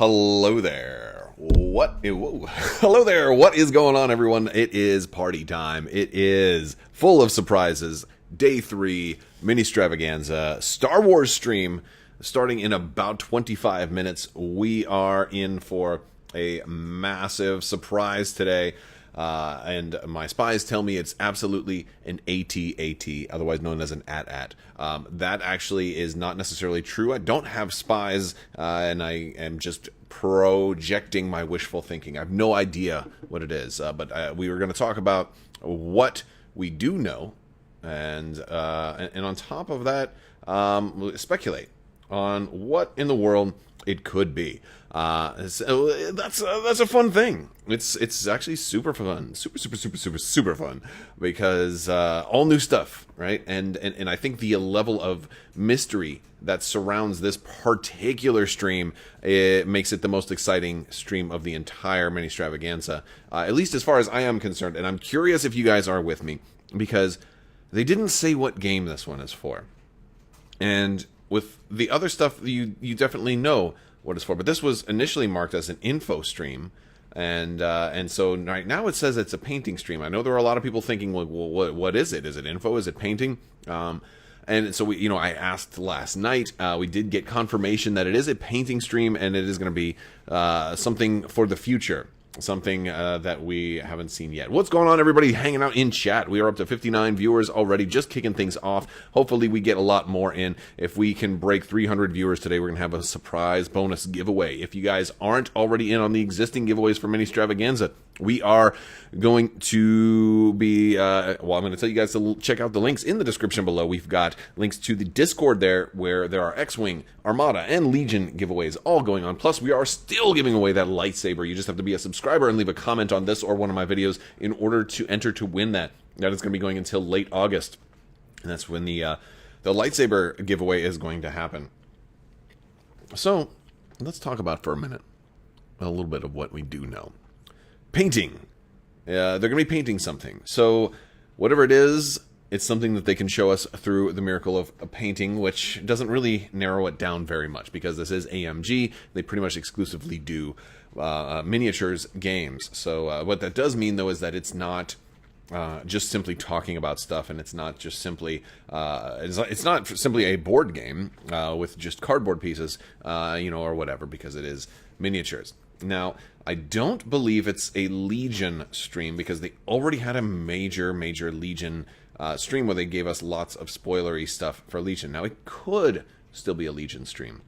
Hello there. Hello there. What is going on, everyone? It is party time. It is full of surprises. Day 3, Ministravaganza, Star Wars stream, starting in about 25 minutes. We are in for a massive surprise today. And my spies tell me it's absolutely an AT-AT, otherwise known as an AT-AT. That actually is not necessarily true. I don't have spies, and I am just projecting my wishful thinking. I have no idea what it is, but we were going to talk about what we do know, and on top of that, speculate on what in the world it could be. So that's a fun thing. It's actually super fun, super fun, because all new stuff, right? And I think the level of mystery that surrounds this particular stream, it makes it the most exciting stream of the entire Ministravaganza, at least as far as I am concerned. And I'm curious if you guys are with me, because they didn't say what game this one is for, and with the other stuff, you definitely know what it's for. But this was initially marked as an info stream, and so right now it says it's a painting stream. I know there are a lot of people thinking, well, what is it? Is it info? Is it painting? And so I asked last night. We did get confirmation that it is a painting stream, and it is going to be something for the future. Something that we haven't seen yet. What's going on, everybody hanging out in chat? We are up to 59 viewers already, just kicking things off. Hopefully we get a lot more in. If we can break 300 viewers today, we're going to have a surprise bonus giveaway. If you guys aren't already in on the existing giveaways for Ministravaganza, we are going to be, I'm going to tell you guys to check out the links in the description below. We've got links to the Discord there, where there are X-Wing, Armada, and Legion giveaways all going on. Plus, we are still giving away that lightsaber. You just have to be a subscriber and leave a comment on this or one of my videos in order to enter to win that. That is going to be going until late August. And that's when the lightsaber giveaway is going to happen. So, let's talk about for a minute a little bit of what we do know. Painting. They're going to be painting something. So, whatever it is, it's something that they can show us through the miracle of a painting, which doesn't really narrow it down very much, because this is AMG. They pretty much exclusively do miniatures games. So, what that does mean, though, is that it's not just simply talking about stuff, and it's not just simply it's not simply a board game with just cardboard pieces, or whatever, because it is miniatures. Now, I don't believe it's a Legion stream, because they already had a major Legion stream where they gave us lots of spoilery stuff for Legion. Now, it could still be a Legion stream,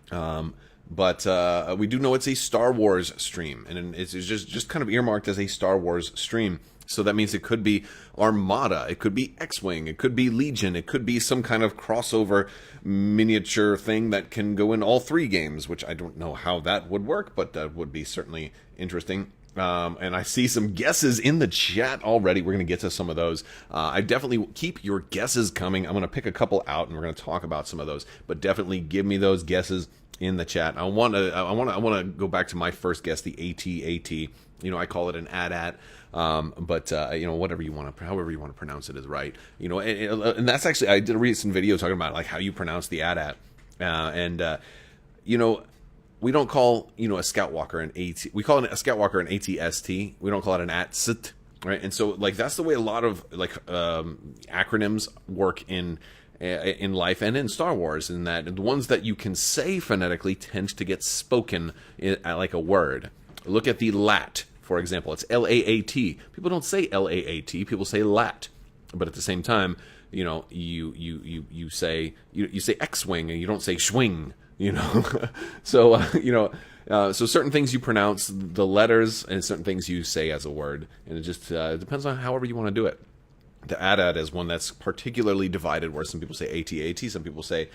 but we do know it's a Star Wars stream, and it's just kind of earmarked as a Star Wars stream. So that means it could be Armada, it could be X-Wing, it could be Legion, it could be some kind of crossover miniature thing that can go in all 3 games, which I don't know how that would work, but that would be certainly interesting. And I see some guesses in the chat already. We're going to get to some of those. I definitely keep your guesses coming. I'm going to pick a couple out, and we're going to talk about some of those. But definitely give me those guesses in the chat. I want to go back to my first guess, the AT-AT. I call it an AT-AT. But whatever you want to, however you want to pronounce it is right. And that's actually, I did a recent video talking about like how you pronounce the AT-AT. We don't call, a Scout Walker an AT. We call a Scout Walker an ATST. We don't call it an ATST, right? And so, like, that's the way a lot of acronyms work in life and in Star Wars. In that the ones that you can say phonetically tend to get spoken like a word. Look at the LAT, for example. It's L-A-A-T. People don't say L-A-A-T. People say LAT. But at the same time, you say X-Wing, and you don't say Schwing. So so certain things you pronounce the letters, and certain things you say as a word, and it just depends on however you want to do it. The AT-AT is one that's particularly divided, where some people say AT-AT, some people say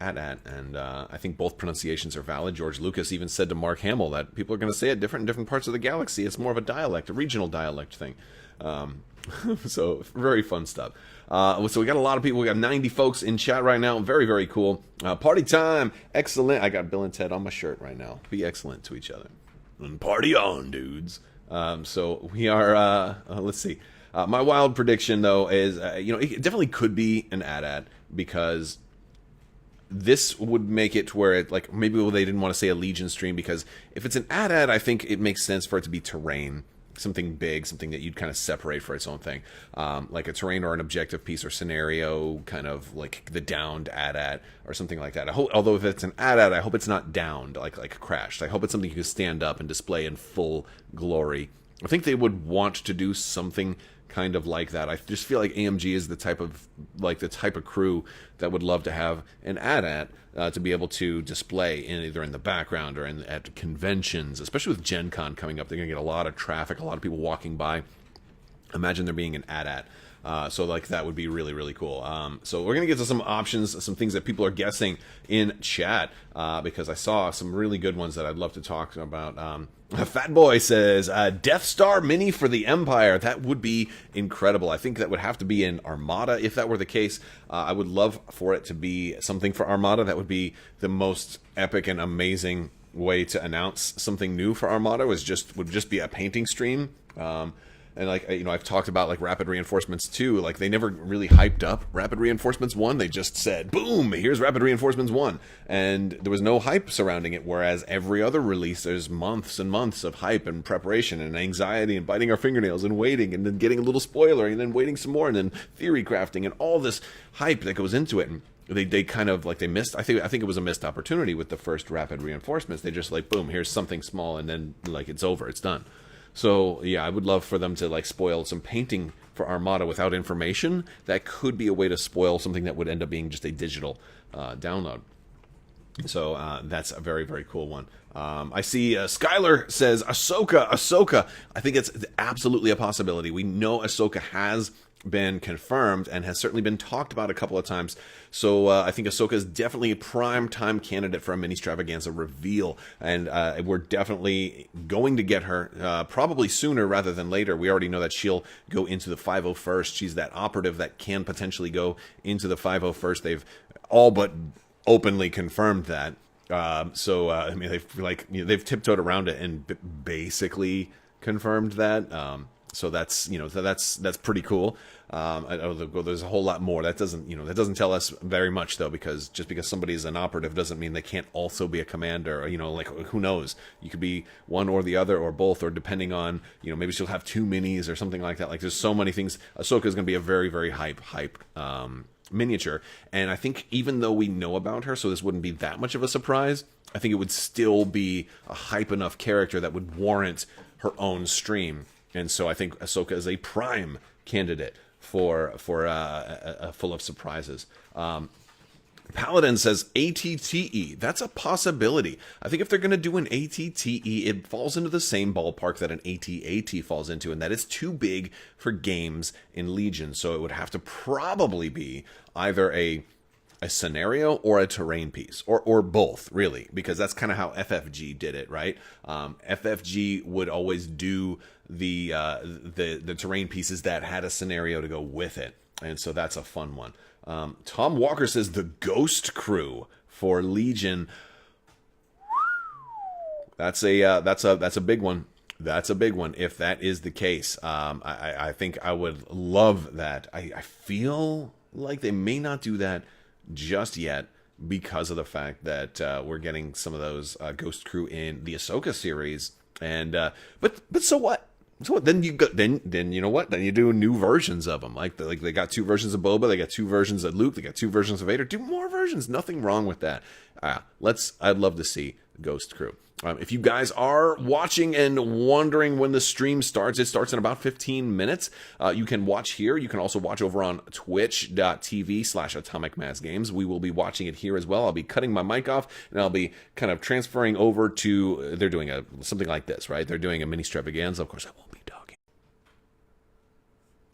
AT-AT, and I think both pronunciations are valid. George Lucas even said to Mark Hamill that people are going to say it different in different parts of the galaxy. It's more of a dialect, a regional dialect thing. So very fun stuff. So we got a lot of people. We got 90 folks in chat right now. Very cool. Party time. Excellent. I got Bill and Ted on my shirt right now. Be excellent to each other. And party on, dudes. So we are, let's see. My wild prediction, though, is, it definitely could be an AT-AT, because this would make it to where it, like, maybe they didn't want to say a Legion stream, because if it's an AT-AT, I think it makes sense for it to be terrain. Something big, something that you'd kind of separate for its own thing. Like a terrain or an objective piece or scenario, kind of like the downed AT-AT or something like that. Although if it's an AT-AT, I hope it's not downed, like crashed. I hope it's something you can stand up and display in full glory. I think they would want to do something kind of like that. I just feel like AMG is the type of crew that would love to have an AT-AT to be able to display either in the background or at conventions, especially with Gen Con coming up. They're going to get a lot of traffic, a lot of people walking by. Imagine there being an AT-AT. So like that would be really, really cool. So we're going to get to some options, some things that people are guessing in chat, because I saw some really good ones that I'd love to talk about. Fat Boy says, Death Star Mini for the Empire. That would be incredible. I think that would have to be an Armada if that were the case. I would love for it to be something for Armada. That would be the most epic and amazing way to announce something new for Armada. Would just be a painting stream. And like, you know, I've talked about like Rapid Reinforcements 2. Like, they never really hyped up Rapid Reinforcements 1. They just said, boom, here's Rapid Reinforcements 1. And there was no hype surrounding it, whereas every other release, there's months and months of hype and preparation and anxiety and biting our fingernails and waiting and then getting a little spoiler and then waiting some more and then theory crafting and all this hype that goes into it. And they kind of, like, they missed, I think it was a missed opportunity with the first Rapid Reinforcements. They just like, boom, here's something small, and then like it's over, it's done. So, yeah, I would love for them to, like, spoil some painting for Armada without information. That could be a way to spoil something that would end up being just a digital download. So, that's a very, very cool one. I see Skylar says, Ahsoka. I think it's absolutely a possibility. We know Ahsoka has been confirmed and has certainly been talked about a couple of times. So I think Ahsoka is definitely a prime time candidate for a Ministravaganza reveal, and we're definitely going to get her probably sooner rather than later. We already know that she'll go into the 501st. She's that operative that can potentially go into the 501st. They've all but openly confirmed that. I mean, they've tiptoed around it and basically confirmed that. So that's pretty cool. There's a whole lot more. That doesn't tell us very much, though, because just because somebody is an operative doesn't mean they can't also be a commander. Or, like, who knows? You could be one or the other or both, or depending on, maybe she'll have 2 minis or something like that. Like, there's so many things. Ahsoka is going to be a very, very hype miniature, and I think even though we know about her, so this wouldn't be that much of a surprise, I think it would still be a hype enough character that would warrant her own stream. And so I think Ahsoka is a prime candidate for full of surprises. Paladin says ATTE. That's a possibility. I think if they're going to do an ATTE, it falls into the same ballpark that an AT-AT falls into, and that is too big for games in Legion. So it would have to probably be either a scenario or a terrain piece, or both, really, because that's kind of how FFG did it, right? FFG would always do the terrain pieces that had a scenario to go with it, and so that's a fun one. Tom Walker says the Ghost Crew for Legion. That's a big one. That's a big one. If that is the case, I think I would love that. I feel like they may not do that just yet because of the fact that we're getting some of those Ghost Crew in the Ahsoka series, and but so what? So what? Then you you know what? Then you do new versions of them. Like they got 2 versions of Boba, they got 2 versions of Luke, they got 2 versions of Vader. Do more versions. Nothing wrong with that. I'd love to see Ghost Crew. If you guys are watching and wondering when the stream starts, it starts in about 15 minutes. You can watch here. You can also watch over on twitch.tv/AtomicMassGames. We will be watching it here as well. I'll be cutting my mic off, and I'll be kind of transferring over to, they're doing something like this, right? They're doing a Ministravaganza. Of course, I won't be